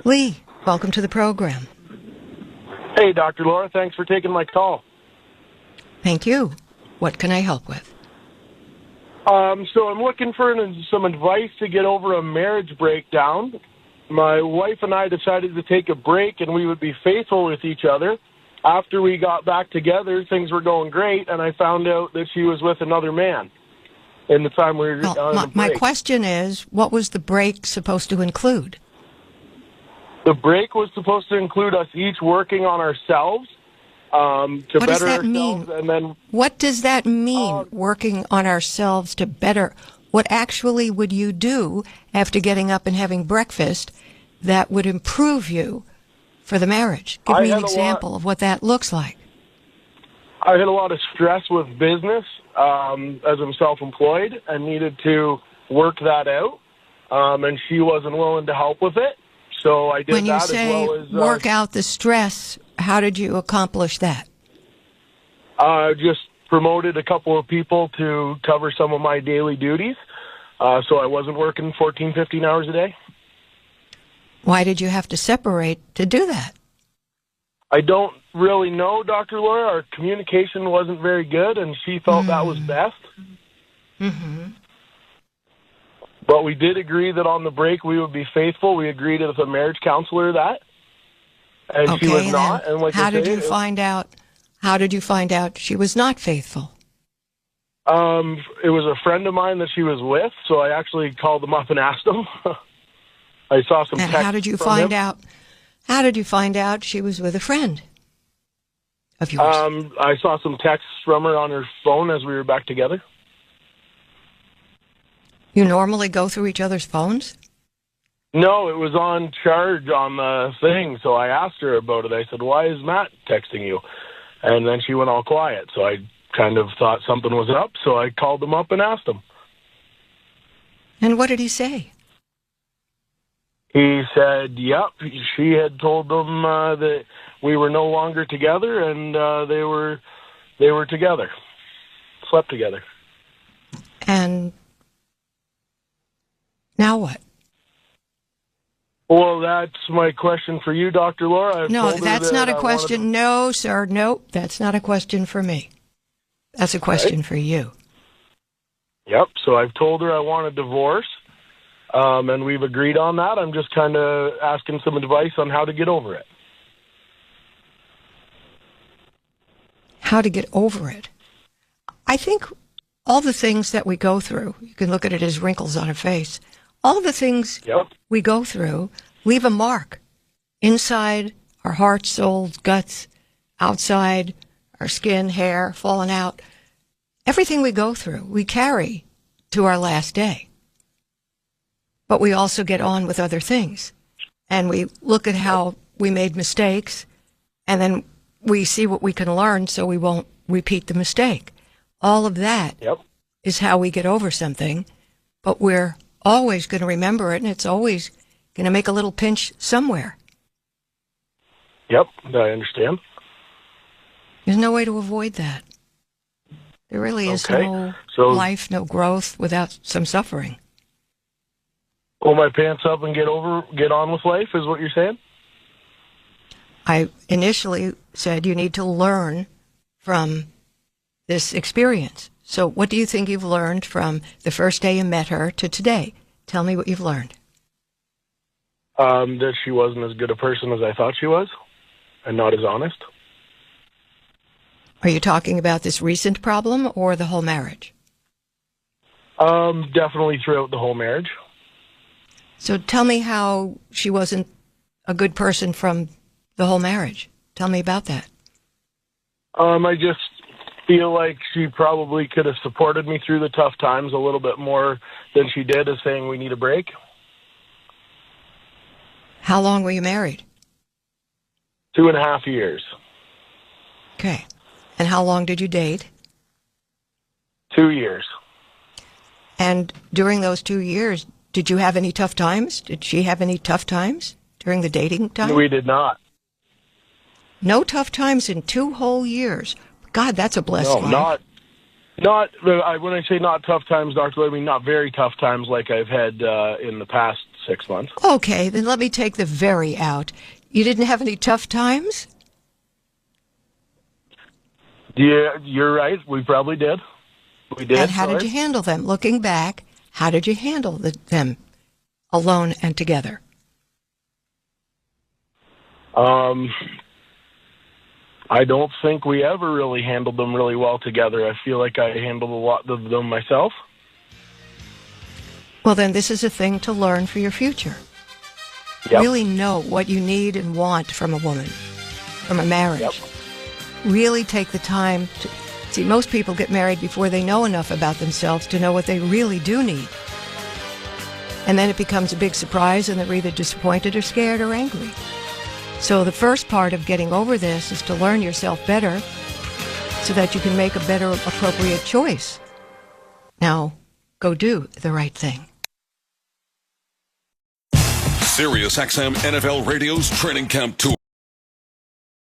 Lee, welcome to the program. Hey, Dr. Laura, thanks for taking my call. Thank you. What can I help with? So I'm looking for some advice to get over a marriage breakdown. My wife and I decided to take a break and we would be faithful with each other. After we got back together, things were going great, and I found out that she was with another man in the time we were on the break. My question is, what was the break supposed to include? The break was supposed to include us each working on ourselves to What better does that ourselves. mean? And then, What does that mean, working on ourselves to better? What actually would you do after getting up and having breakfast that would improve you for the marriage? Give me an example of what that looks like. I had a lot of stress with business as I'm self-employed and needed to work that out, and she wasn't willing to help with it. So I did when you that say as well as work out the stress, how did you accomplish that? just promoted a couple of people to cover some of my daily duties, so I wasn't working 14, 15 hours a day. Why did you have to separate to do that? I don't really know, Dr. Laura. Our communication wasn't very good, and she felt that was best. Mm-hmm. But we did agree that on the break we would be faithful. We agreed with a marriage counselor that, and she was not. And like how did you find out? How did you find out she was not faithful? It was a friend of mine that she was with, so I actually called them up and asked them. I saw some. And text how did you from find him. out? How did you find out she was with a friend of yours? I saw some texts from her on her phone as we were back together. You normally go through each other's phones? No, it was on charge on the thing, so I asked her about it. I said, "Why is Matt texting you?" And then she went all quiet, so I kind of thought something was up, so I called him up and asked him. And what did he say? He said, yep, she had told them that we were no longer together, and they were together, slept together. And now what? Well, that's my question for you, Dr. Laura. No, that's not a question. No, sir. No, that's not a question for me. That's a question for you. Yep, so I've told her I want a divorce, and we've agreed on that. I'm just kind of asking some advice on how to get over it. How to get over it? I think all the things that we go through, you can look at it as wrinkles on a face, all the things we go through leave a mark inside our hearts, souls, guts, outside our skin, hair, falling out. Everything we go through, we carry to our last day. But we also get on with other things. And we look at how we made mistakes, and then we see what we can learn so we won't repeat the mistake. All of that is how we get over something, but we're always going to remember it, and it's always going to make a little pinch somewhere. Yep, I understand. There's no way to avoid that. There really is no life, no growth without some suffering. Pull my pants up and get on with life, is what you're saying? I initially said you need to learn from this experience. So what do you think you've learned from the first day you met her to today? Tell me what you've learned. That she wasn't as good a person as I thought she was, and not as honest. Are you talking about this recent problem or the whole marriage? Definitely throughout the whole marriage. So tell me how she wasn't a good person from the whole marriage. Tell me about that. I just feel like she probably could have supported me through the tough times a little bit more than she did, as saying we need a break. How long were you married? 2.5 years. Okay. And how long did you date? 2 years. And during those 2 years, did you have any tough times? Did she have any tough times during the dating time? We did not. No tough times in 2 whole years. God, that's a blessed life. Not. When I say not tough times, Dr. Laura, I mean not very tough times like I've had in the past 6 months. Okay, then let me take the very out. You didn't have any tough times? Yeah, you're right. We probably did. We did. And how did you handle them? Looking back, how did you handle them alone and together? I don't think we ever really handled them really well together. I feel like I handled a lot of them myself. Well, then this is a thing to learn for your future. Yep. Really know what you need and want from a woman, from a marriage. Yep. Really take the time to... See, most people get married before they know enough about themselves to know what they really do need. And then it becomes a big surprise and they're either disappointed or scared or angry. So the first part of getting over this is to learn yourself better so that you can make a better, appropriate choice. Now, go do the right thing. Sirius XM NFL Radio's Training Camp Tour.